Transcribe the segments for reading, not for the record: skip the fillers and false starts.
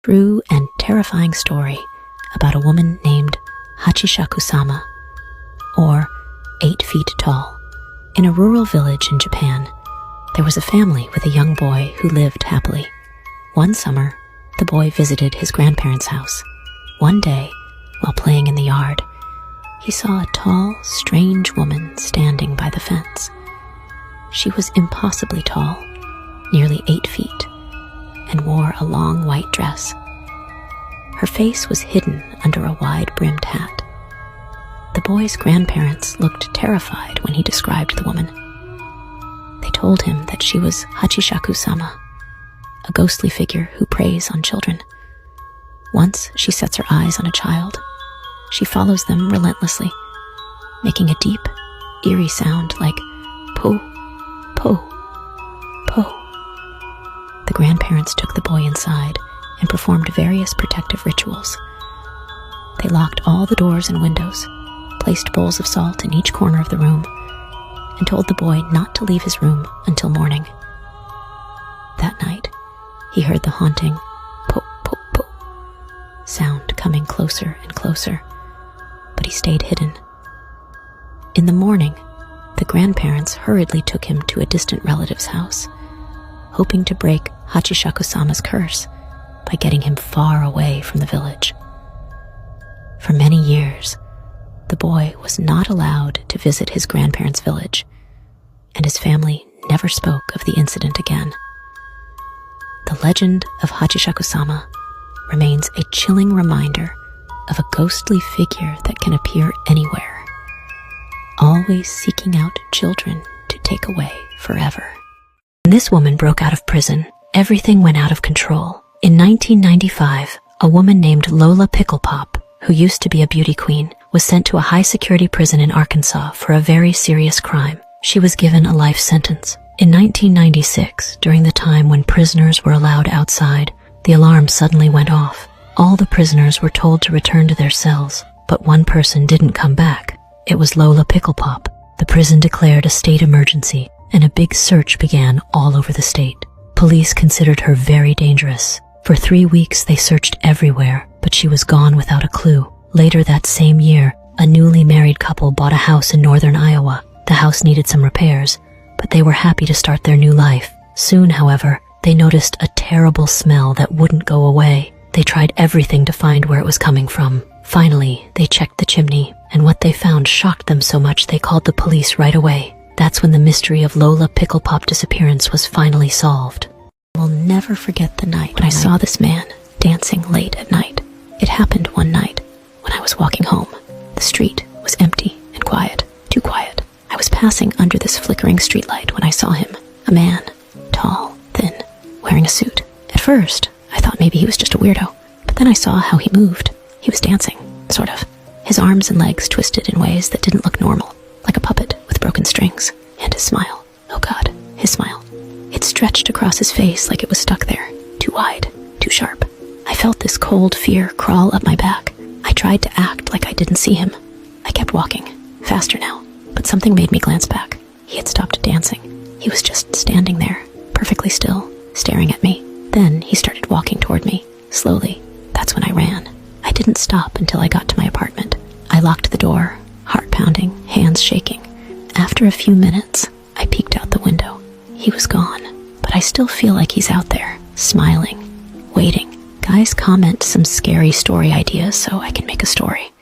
True and terrifying story about a woman named Hachi Hakusama, or 8 feet tall. In a rural village in Japan, there was a family with a young boy who lived happily. One summer, the boy visited his grandparents' house. One day, while playing in the yard, he saw a tall, strange woman standing by the fence. She was impossibly tall, nearly 8 feet, and wore a long white dress. Her face was hidden under a wide-brimmed hat. The boy's grandparents looked terrified when he described the woman. They told him that she was Hachi Hakusama, a ghostly figure who preys on children. Once she sets her eyes on a child, she follows them relentlessly, making a deep, eerie sound like po, po, po. The grandparents took the boy inside and performed various protective rituals. They locked all the doors and windows, placed bowls of salt in each corner of the room, and told the boy not to leave his room until morning. That night, he heard the haunting po, po, po sound coming closer and closer, but he stayed hidden. In the morning, the grandparents hurriedly took him to a distant relative's house, hoping to break Hachi Hakusama's curse by getting him far away from the village. For many years, the boy was not allowed to visit his grandparents' village, and his family never spoke of the incident again. The legend of Hachi Hakusama remains a chilling reminder of a ghostly figure that can appear anywhere, always seeking out children to take away forever. When this woman broke out of prison, everything went out of control. In 1995, a woman named Lola Picklepop, who used to be a beauty queen, was sent to a high-security prison in Arkansas for a very serious crime. She was given a life sentence. In 1996, during the time when prisoners were allowed outside, the alarm suddenly went off. All the prisoners were told to return to their cells, but one person didn't come back. It was Lola Picklepop. The prison declared a state emergency, and a big search began all over the state. Police considered her very dangerous. For 3 weeks, they searched everywhere, but she was gone without a clue. Later that same year, a newly married couple bought a house in northern Iowa. The house needed some repairs, but they were happy to start their new life. Soon, however, they noticed a terrible smell that wouldn't go away. They tried everything to find where it was coming from. Finally, they checked the chimney, and what they found shocked them so much they called the police right away. That's when the mystery of Lola Picklepop's disappearance was finally solved. I will never forget the night when I saw this man dancing late at night. It happened one night when I was walking home. The street was empty and quiet, too quiet. I was passing under this flickering streetlight when I saw him, a man, tall, thin, wearing a suit. At first, I thought maybe he was just a weirdo, but then I saw how he moved. He was dancing, sort of. His arms and legs twisted in ways that didn't look normal, like a puppet with broken strings. And his smile, oh God, his smile. It stretched across his face like it was stuck there, too wide, too sharp. I felt this cold fear crawl up my back. I tried to act like I didn't see him. I kept walking, faster now, but something made me glance back. He had stopped dancing. He was just standing there, perfectly still, staring at me. Then he started walking toward me, slowly. That's when I ran. I didn't stop until I got to my apartment. I locked the door, heart pounding, hands shaking. After a few minutes, I peeked out the window. He was gone, but I still feel like he's out there, smiling, waiting. Guys, comment some scary story ideas so I can make a story.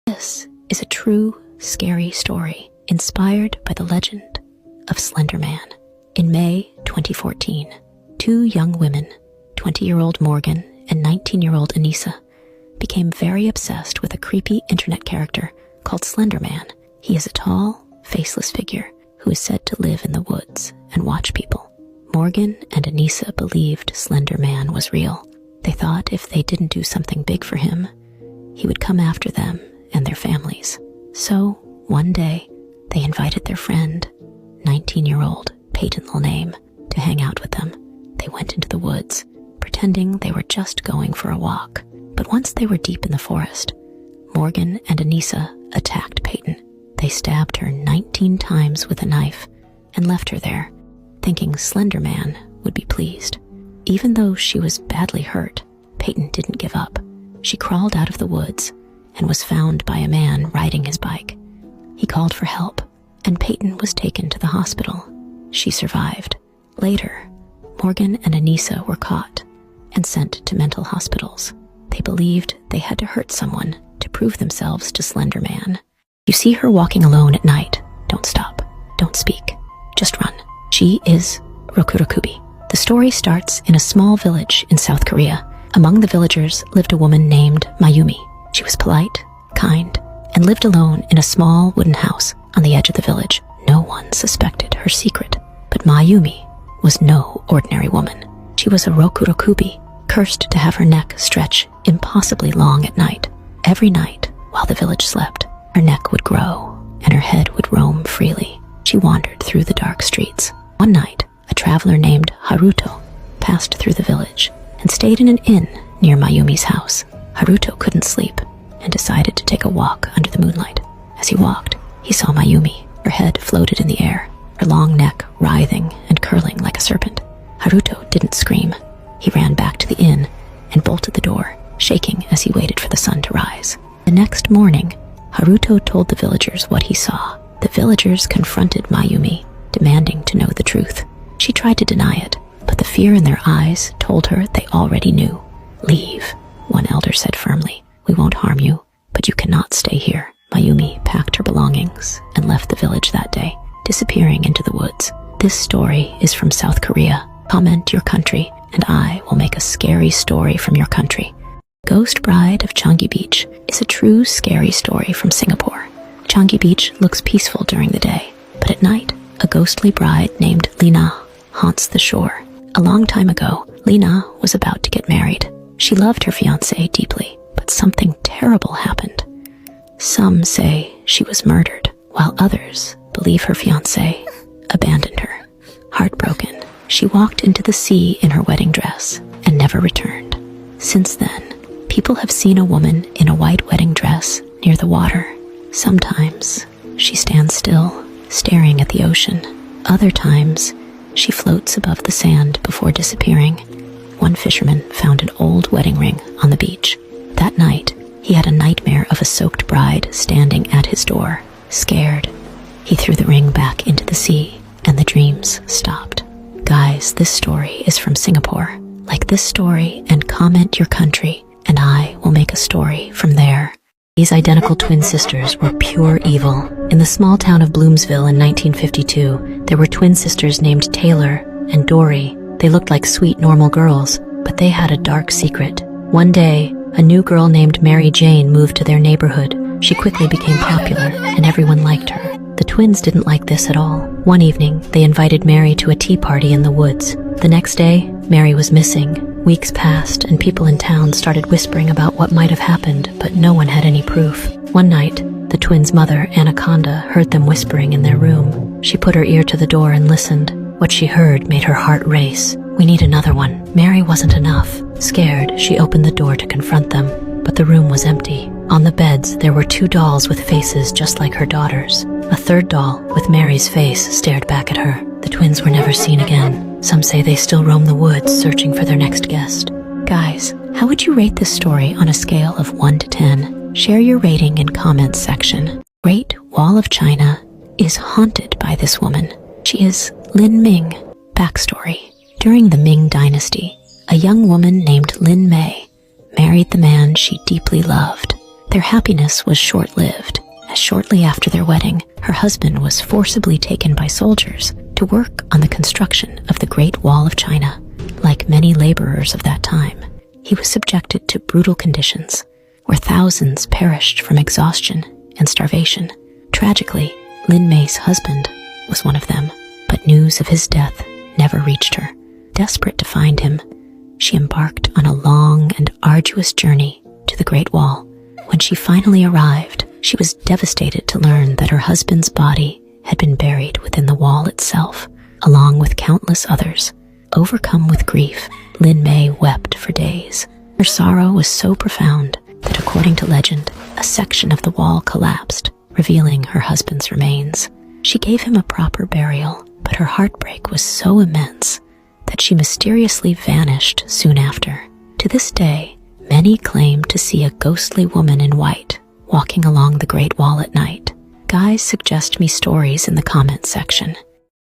This is a true, scary story inspired by the legend of Slender Man. In May 2014, 2 young women, 20-year-old Morgan and 19-year-old Anissa, became very obsessed with a creepy internet character called Slender Man. He is a tall, faceless figure who is said to live in the woods and watch people. Morgan and Anissa believed Slender Man was real. They thought if they didn't do something big for him, he would come after them and their families. So, one day, they invited their friend, 19-year-old Peyton Lilname, to hang out with them. They went into the woods, pretending they were just going for a walk. But once they were deep in the forest, Morgan and Anissa attacked Peyton. They stabbed her 19 times with a knife and left her there, thinking Slender Man would be pleased. Even though she was badly hurt, Peyton didn't give up. She crawled out of the woods and was found by a man riding his bike. He called for help, and Peyton was taken to the hospital. She survived. Later, Morgan and Anissa were caught and sent to mental hospitals. They believed they had to hurt someone to prove themselves to Slender Man. You see her walking alone at night. Don't stop. Don't speak. Just run. She is Rokurakubi. The story starts in a small village in South Korea. Among the villagers lived a woman named Mayumi. She was polite, kind, and lived alone in a small wooden house on the edge of the village. No one suspected her secret, but Mayumi was no ordinary woman. She was a Rokurakubi, cursed to have her neck stretch impossibly long at night. Every night, while the village slept, her neck would grow and her head would roam freely. She wandered through the dark streets. One night, a traveler named Haruto passed through the village and stayed in an inn near Mayumi's house. Haruto couldn't sleep and decided to take a walk under the moonlight. As he walked, he saw Mayumi. Her head floated in the air, her long neck writhing and curling like a serpent. Haruto didn't scream. He ran back to the inn and bolted the door, shaking as he waited for the sun to rise. The next morning, Haruto told the villagers what he saw. The villagers confronted Mayumi, demanding to know the truth. She tried to deny it, but the fear in their eyes told her they already knew. "Leave," one elder said firmly. "We won't harm you, but you cannot stay here." Mayumi packed her belongings and left the village that day, disappearing into the woods. This story is from South Korea. Comment your country, and I will make a scary story from your country. Ghost Bride of Changi Beach is a true scary story from Singapore. Changi Beach looks peaceful during the day, but at night, a ghostly bride named Lina haunts the shore. A long time ago, Lina was about to get married. She loved her fiancé deeply, but something terrible happened. Some say she was murdered, while others believe her fiancé abandoned her. Heartbroken, she walked into the sea in her wedding dress and never returned. Since then, people have seen a woman in a white wedding dress near the water. Sometimes she stands still, staring at the ocean. Other times, she floats above the sand before disappearing. One fisherman found an old wedding ring on the beach. That night, he had a nightmare of a soaked bride standing at his door. Scared, he threw the ring back into the sea, and the dreams stopped. Guys, this story is from Singapore. Like this story and comment your country, and I will make a story from there. These identical twin sisters were pure evil. In the small town of Bloomsville in 1952, there were twin sisters named Taylor and Dory. They looked like sweet, normal girls, but they had a dark secret. One day, a new girl named Mary Jane moved to their neighborhood. She quickly became popular, and everyone liked her. The twins didn't like this at all. One evening, they invited Mary to a tea party in the woods. The next day, Mary was missing. Weeks passed, and people in town started whispering about what might have happened, but no one had any proof. One night, the twins' mother, Anaconda, heard them whispering in their room. She put her ear to the door and listened. What she heard made her heart race. "We need another one." Mary wasn't enough. Scared, she opened the door to confront them, but the room was empty. On the beds, there were two dolls with faces just like her daughters. A third doll, with Mary's face, stared back at her. The twins were never seen again. Some say they still roam the woods searching for their next guest. Guys, how would you rate this story on a scale of 1 to 10? Share your rating in comments section. Great Wall of China is haunted by this woman. She is Lin Ming. Backstory. During the Ming Dynasty, a young woman named Lin Mei married the man she deeply loved. Their happiness was short-lived, as shortly after their wedding, her husband was forcibly taken by soldiers to work on the construction of the Great Wall of China. Like many laborers of that time, he was subjected to brutal conditions, where thousands perished from exhaustion and starvation. Tragically, Lin Mei's husband was one of them, but news of his death never reached her. Desperate to find him, she embarked on a long and arduous journey to the Great Wall. When she finally arrived, she was devastated to learn that her husband's body had been buried within the wall itself, along with countless others. Overcome with grief, Lin Mei wept for days. Her sorrow was so profound that, according to legend, a section of the wall collapsed, revealing her husband's remains. She gave him a proper burial, but her heartbreak was so immense that she mysteriously vanished soon after. To this day, many claim to see a ghostly woman in white walking along the Great Wall at night. Guys, suggest me stories in the comments section.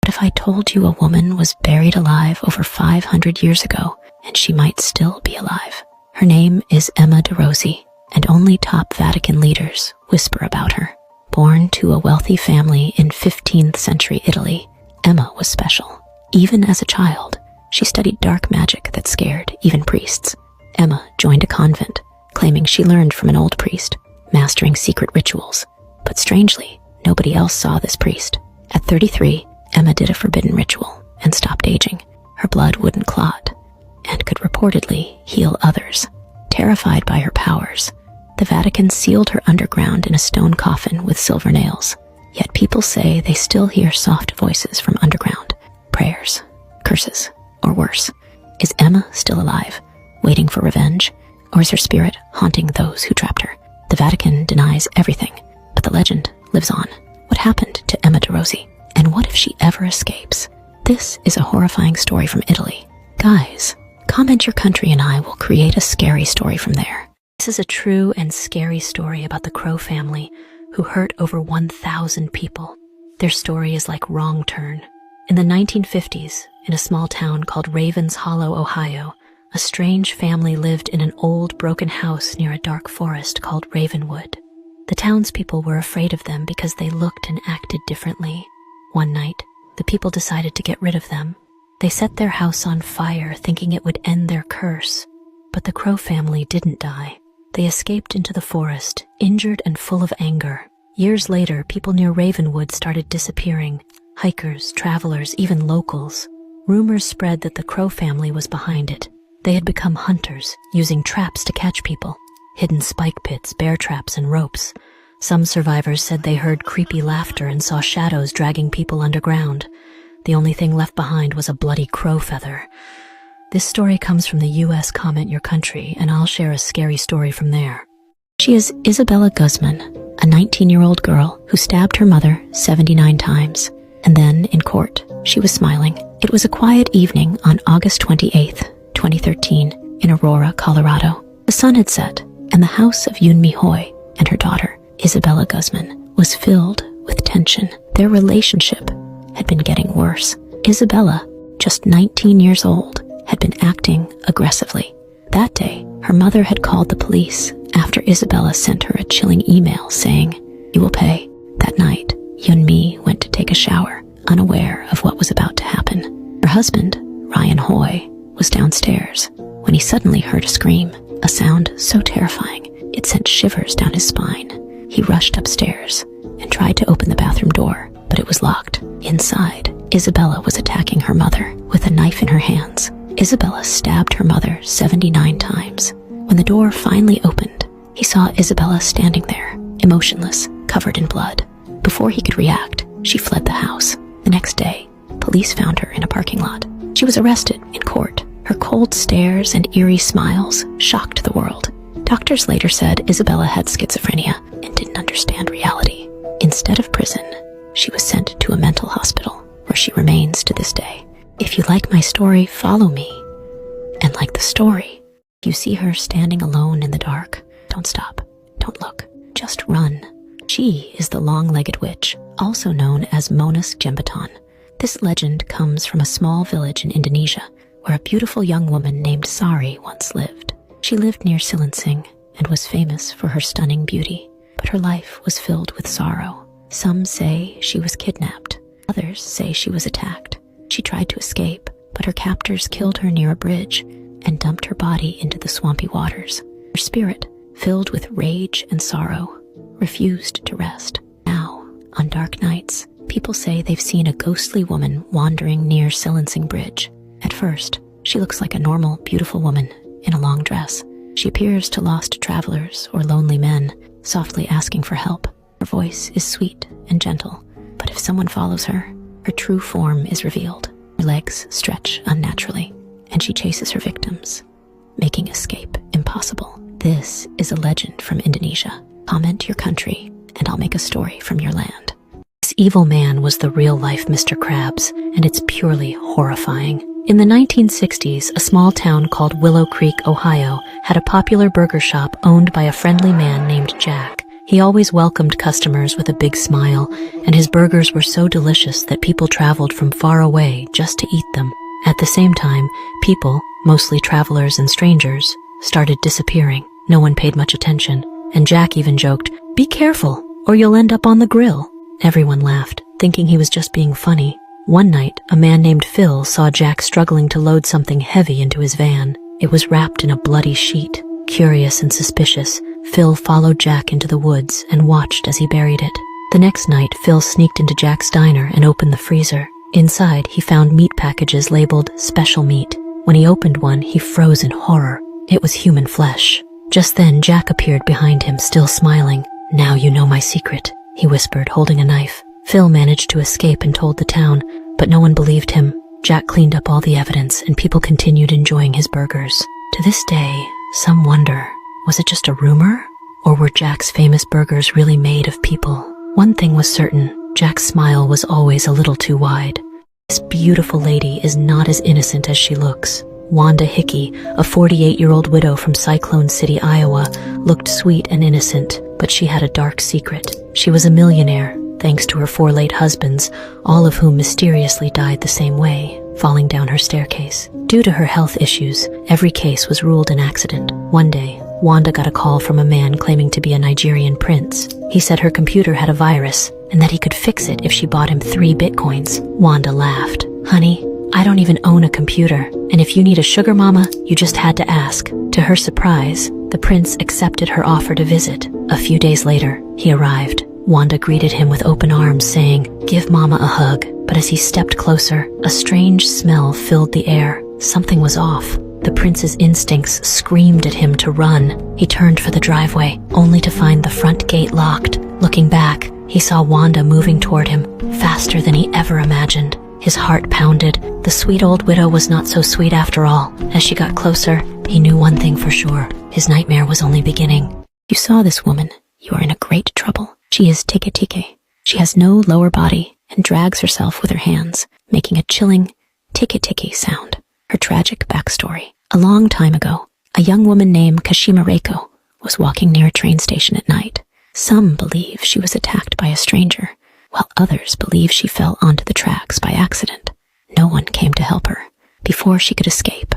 But if I told you a woman was buried alive over 500 years ago, and she might still be alive? Her name is Emma de Rossi, and only top Vatican leaders whisper about her. Born to a wealthy family in 15th century Italy, Emma was special. Even as a child, she studied dark magic that scared even priests. Emma joined a convent, claiming she learned from an old priest, mastering secret rituals. But strangely, nobody else saw this priest. At 33, Emma did a forbidden ritual and stopped aging. Her blood wouldn't clot, and could reportedly heal others. Terrified by her powers, the Vatican sealed her underground in a stone coffin with silver nails. Yet people say they still hear soft voices from underground, prayers, curses, or worse. Is Emma still alive, waiting for revenge, or is her spirit haunting those who trapped her? The Vatican denies everything, but the legend lives on. What happened to Emma de Rossi? And what if she ever escapes? This is a horrifying story from Italy. Guys, comment your country and I will create a scary story from there. This is a true and scary story about the Crow family who hurt over 1,000 people. Their story is like Wrong Turn. In the 1950s, in a small town called Ravens Hollow, Ohio, a strange family lived in an old broken house near a dark forest called Ravenwood. The townspeople were afraid of them because they looked and acted differently. One night, the people decided to get rid of them. They set their house on fire, thinking it would end their curse. But the Crow family didn't die. They escaped into the forest, injured and full of anger. Years later, people near Ravenwood started disappearing. Hikers, travelers, even locals. Rumors spread that the Crow family was behind it. They had become hunters, using traps to catch people. Hidden spike pits, bear traps, and ropes. Some survivors said they heard creepy laughter and saw shadows dragging people underground. The only thing left behind was a bloody crow feather. This story comes from the US Comment Your Country, and I'll share a scary story from there. She is Isabella Guzman, a 19-year-old girl who stabbed her mother 79 times. And then, in court, she was smiling. It was a quiet evening on August 28th, 2013, in Aurora, Colorado. The sun had set, and the house of Yun Mi Hoy and her daughter, Isabella Guzman, was filled with tension. Their relationship had been getting worse. Isabella, just 19 years old, had been acting aggressively. That day, her mother had called the police after Isabella sent her a chilling email saying, "You will pay." That night, Yun Mi went to take a shower, unaware of what was about to happen. Her husband, Ryan Hoy, was downstairs when he suddenly heard a scream, a sound so terrifying it sent shivers down his spine. He rushed upstairs and tried to open the bathroom door, but it was locked. Inside, Isabella was attacking her mother with a knife in her hands. Isabella stabbed her mother 79 times. When the door finally opened, he saw Isabella standing there, emotionless, covered in blood. Before he could react, she fled the house. The next day, police found her in a parking lot. She was arrested in court. Her cold stares and eerie smiles shocked the world. Doctors later said Isabella had schizophrenia and didn't understand reality. Instead of prison, she was sent to a mental hospital, where she remains to this day. If you like my story, follow me. And like the story, you see her standing alone in the dark. Don't stop. Don't look. Just run. She is the long-legged witch, also known as Monas Jembatan. This legend comes from a small village in Indonesia, where a beautiful young woman named Sari once lived. She lived near Silinsing and was famous for her stunning beauty, but her life was filled with sorrow. Some say she was kidnapped. Others say she was attacked. She tried to escape, but her captors killed her near a bridge and dumped her body into the swampy waters. Her spirit, filled with rage and sorrow, refused to rest. Now, on dark nights, people say they've seen a ghostly woman wandering near Silinsing Bridge. At first, she looks like a normal, beautiful woman in a long dress. She appears to lost travelers or lonely men, softly asking for help. Her voice is sweet and gentle, but if someone follows her, her true form is revealed. Her legs stretch unnaturally, and she chases her victims, making escape impossible. This is a legend from Indonesia. Comment your country, and I'll make a story from your land. This evil man was the real-life Mr. Krabs, and it's purely horrifying. In the 1960s, a small town called Willow Creek, Ohio, had a popular burger shop owned by a friendly man named Jack. He always welcomed customers with a big smile, and his burgers were so delicious that people traveled from far away just to eat them. At the same time, people, mostly travelers and strangers, started disappearing. No one paid much attention, and Jack even joked, "Be careful, or you'll end up on the grill." Everyone laughed, thinking he was just being funny. One night, a man named Phil saw Jack struggling to load something heavy into his van. It was wrapped in a bloody sheet. Curious and suspicious, Phil followed Jack into the woods and watched as he buried it. The next night, Phil sneaked into Jack's diner and opened the freezer. Inside, he found meat packages labeled "special meat." When he opened one, he froze in horror. It was human flesh. Just then, Jack appeared behind him, still smiling. "Now you know my secret," he whispered, holding a knife. Phil managed to escape and told the town, but no one believed him. Jack cleaned up all the evidence, and people continued enjoying his burgers. To this day, some wonder, was it just a rumor? Or were Jack's famous burgers really made of people? One thing was certain, Jack's smile was always a little too wide. This beautiful lady is not as innocent as she looks. Wanda Hickey, a 48-year-old widow from Cyclone City, Iowa, looked sweet and innocent, but she had a dark secret. She was a millionaire, thanks to her 4 late husbands, all of whom mysteriously died the same way, falling down her staircase. Due to her health issues, every case was ruled an accident. One day, Wanda got a call from a man claiming to be a Nigerian prince. He said her computer had a virus, and that he could fix it if she bought him 3 bitcoins. Wanda laughed. "Honey, I don't even own a computer, and if you need a sugar mama, you just had to ask." To her surprise, the prince accepted her offer to visit. A few days later, he arrived. Wanda greeted him with open arms, saying, "Give Mama a hug." But as he stepped closer, a strange smell filled the air. Something was off. The prince's instincts screamed at him to run. He turned for the driveway, only to find the front gate locked. Looking back, he saw Wanda moving toward him, faster than he ever imagined. His heart pounded. The sweet old widow was not so sweet after all. As she got closer, he knew one thing for sure. His nightmare was only beginning. "You saw this woman. You are in a great trouble. She is tiki-tiki. She has no lower body and drags herself with her hands, making a chilling tiki-tiki sound." Her tragic backstory. A long time ago, a young woman named Kashima Reiko was walking near a train station at night. Some believe she was attacked by a stranger, while others believe she fell onto the tracks by accident. No one came to help her. Before she could escape,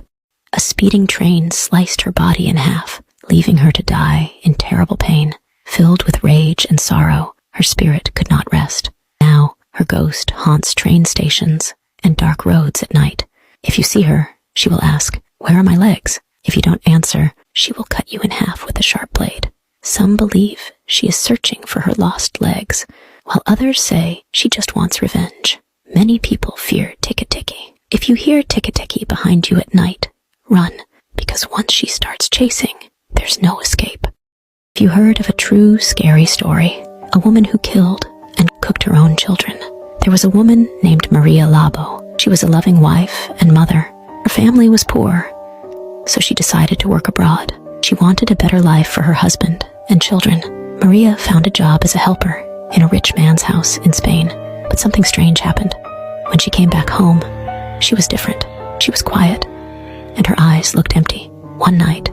a speeding train sliced her body in half, leaving her to die in terrible pain. Filled with rage and sorrow, her spirit could not rest. Now, her ghost haunts train stations and dark roads at night. If you see her, she will ask, "Where are my legs?" If you don't answer, she will cut you in half with a sharp blade. Some believe she is searching for her lost legs, while others say she just wants revenge. Many people fear tiki-tiki. If you hear tiki-tiki behind you at night, run, because once she starts chasing, there's no escape. Have you heard of a true scary story? A woman who killed and cooked her own children. There was a woman named Maria Labo. She was a loving wife and mother. Her family was poor, so she decided to work abroad. She wanted a better life for her husband and children. Maria found a job as a helper in a rich man's house in Spain, but something strange happened. When she came back home, she was different. She was quiet, and her eyes looked empty. One night,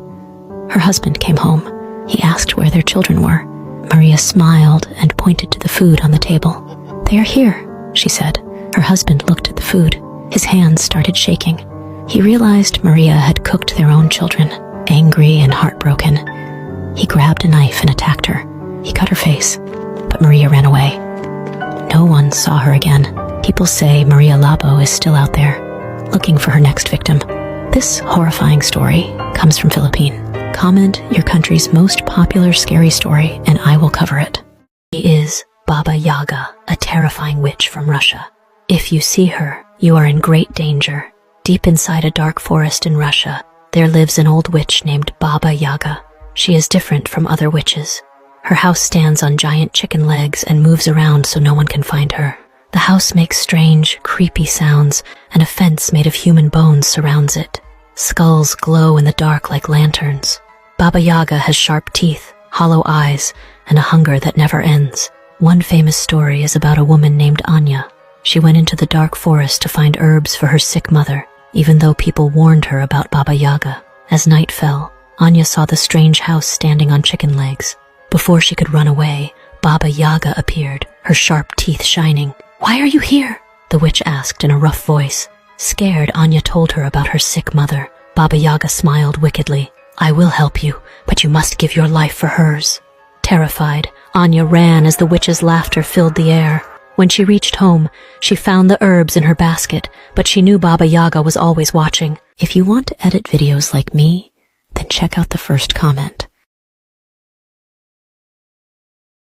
her husband came home. He asked where their children were. Maria smiled and pointed to the food on the table. "They are here," she said. Her husband looked at the food. His hands started shaking. He realized Maria had cooked their own children. Angry and heartbroken, he grabbed a knife and attacked her. He cut her face, but Maria ran away. No one saw her again. People say Maria Labo is still out there, looking for her next victim. This horrifying story comes from Philippines. Comment your country's most popular scary story and I will cover it. She is Baba Yaga, a terrifying witch from Russia. If you see her, you are in great danger. Deep inside a dark forest in Russia, there lives an old witch named Baba Yaga. She is different from other witches. Her house stands on giant chicken legs and moves around so no one can find her. The house makes strange, creepy sounds, and a fence made of human bones surrounds it. Skulls glow in the dark like lanterns. Baba Yaga has sharp teeth, hollow eyes, and a hunger that never ends. One famous story is about a woman named Anya. She went into the dark forest to find herbs for her sick mother. even though people warned her about Baba Yaga. As night fell, Anya saw the strange house standing on chicken legs. Before she could run away, Baba Yaga appeared, her sharp teeth shining. "Why are you here?" the witch asked in a rough voice. Scared, Anya told her about her sick mother. Baba Yaga smiled wickedly. "I will help you, but you must give your life for hers." Terrified, Anya ran as the witch's laughter filled the air. When she reached home, she found the herbs in her basket, but she knew Baba Yaga was always watching. If you want to edit videos like me, then check out the first comment.